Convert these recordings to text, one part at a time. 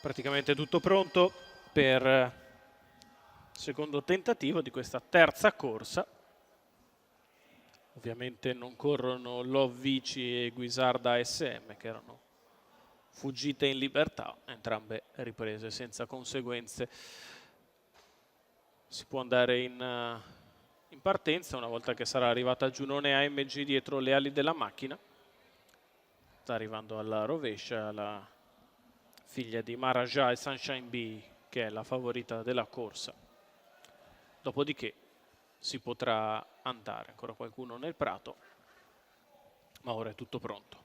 praticamente tutto pronto per il secondo tentativo di questa terza corsa. Ovviamente non corrono Lovvici e Guisarda SM, che erano fuggite in libertà, entrambe riprese senza conseguenze. Si può andare in partenza una volta che sarà arrivata Giunone AMG dietro le ali della macchina. Sta arrivando alla rovescia la figlia di Maraja e Sunshine Bee, che è la favorita della corsa. Dopodiché si potrà andare, ancora qualcuno nel prato, ma ora è tutto pronto.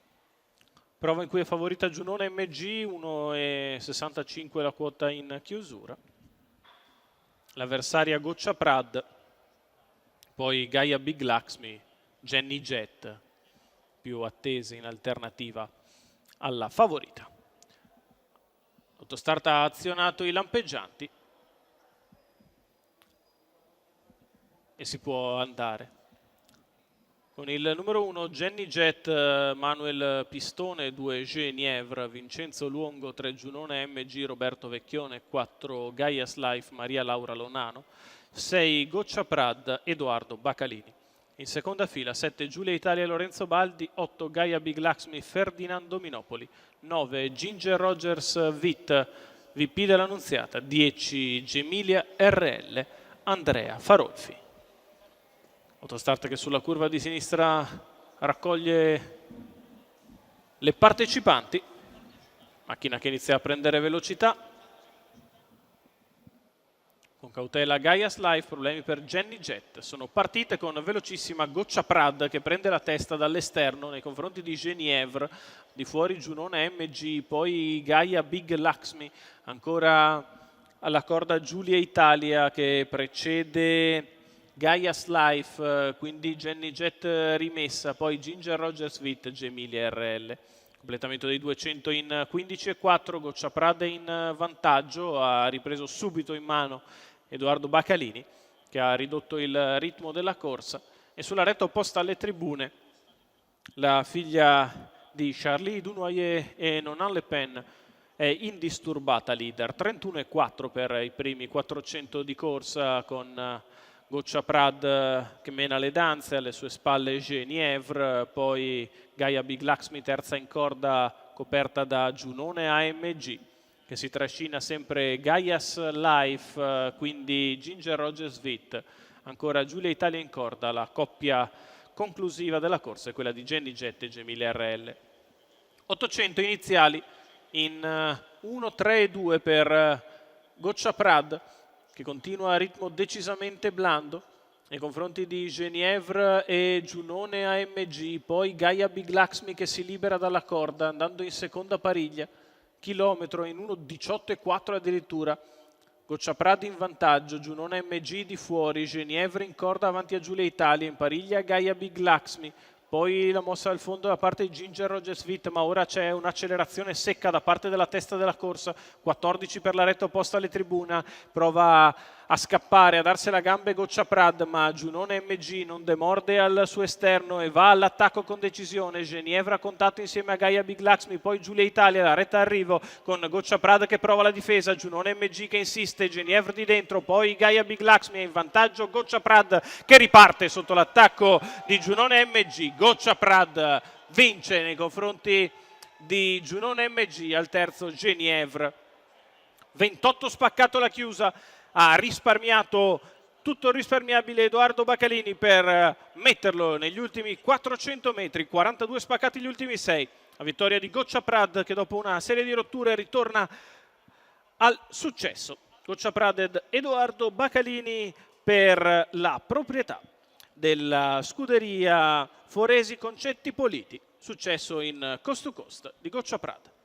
Prova in cui è favorita Giunone MG, 1,65 la quota in chiusura. L'avversaria Goccia Prad, poi Gaia Big Laxmi, Jenny Jet, più attese in alternativa alla favorita. L'autostart ha azionato i lampeggianti e si può andare. Con il numero 1 Jenny Jet, Manuel Pistone, 2 Genievre, Vincenzo Luongo, 3 Giunone MG, Roberto Vecchione, 4 Gaia's Life, Maria Laura Lonano, 6 Goccia Prad, Edoardo Bacalini. In seconda fila 7 Giulia Italia Lorenzo Baldi, 8 Gaia Big Laxmi Ferdinando Minopoli, 9 Ginger Rogers Vit, VP dell'Annunziata, 10 Gemilia RL, Andrea Farolfi. Autostart che sulla curva di sinistra raccoglie le partecipanti, macchina che inizia a prendere velocità. Con cautela Gaia's Life, problemi per Jenny Jet. Sono partite con velocissima Goccia Prad che prende la testa dall'esterno nei confronti di Genievre, di fuori Giunone MG, poi Gaia Big Laxmi, ancora alla corda Giulia Italia che precede Gaia's Life, quindi Jenny Jet rimessa, poi Ginger Rogers Vit, Gemilia RL. Completamento dei 200 in 15,4, Goccia Prad in vantaggio, ha ripreso subito in mano Edoardo Bacalini che ha ridotto il ritmo della corsa, e sulla retta opposta alle tribune la figlia di Charlie Dunoyer e Nonan Le Pen è indisturbata leader, 31,4 per i primi 400 di corsa, con Goccia Prad che mena le danze, alle sue spalle Genievre, poi Gaia Big Laxmi terza in corda coperta da Giunone AMG che si trascina sempre Gaia's Life, quindi Ginger Rogers Vit, ancora Giulia Italia in corda, la coppia conclusiva della corsa è quella di Jenny Jet e Gemilia RL. 800 iniziali in 1-3-2 per Goccia Prad che continua a ritmo decisamente blando nei confronti di Genievre e Giunone AMG, poi Gaia Big Laxmi che si libera dalla corda andando in seconda pariglia, chilometro in 1,18,4 addirittura. Goccia Prad in vantaggio, Giunone MG di fuori, Genievre in corda avanti a Giulia Italia, in pariglia Gaia Big Laxmi, poi la mossa al fondo da parte di Ginger Rogers Vit, ma ora c'è un'accelerazione secca da parte della testa della corsa, 14 per la retta opposta alle tribune, prova a scappare, a darsela a gambe Goccia Prad, ma Giunone MG non demorde al suo esterno e va all'attacco con decisione. Genievre a contatto insieme a Gaia Big Laxmi, poi Giulia Italia, la retta arrivo con Goccia Prad che prova la difesa, Giunone MG che insiste, Genievre di dentro, poi Gaia Big Laxmi è in vantaggio, Goccia Prad che riparte sotto l'attacco di Giunone MG. Goccia Prad vince nei confronti di Giunone MG, al terzo Genievre. 28 spaccato la chiusa, ha risparmiato tutto il risparmiabile Edoardo Bacalini per metterlo negli ultimi 400 metri, 42 spaccati gli ultimi 6. La vittoria di Goccia Prad che dopo una serie di rotture ritorna al successo. Goccia Prad ed Edoardo Bacalini per la proprietà della scuderia Foresi Concetti Politi. Successo in coast to coast di Goccia Prad.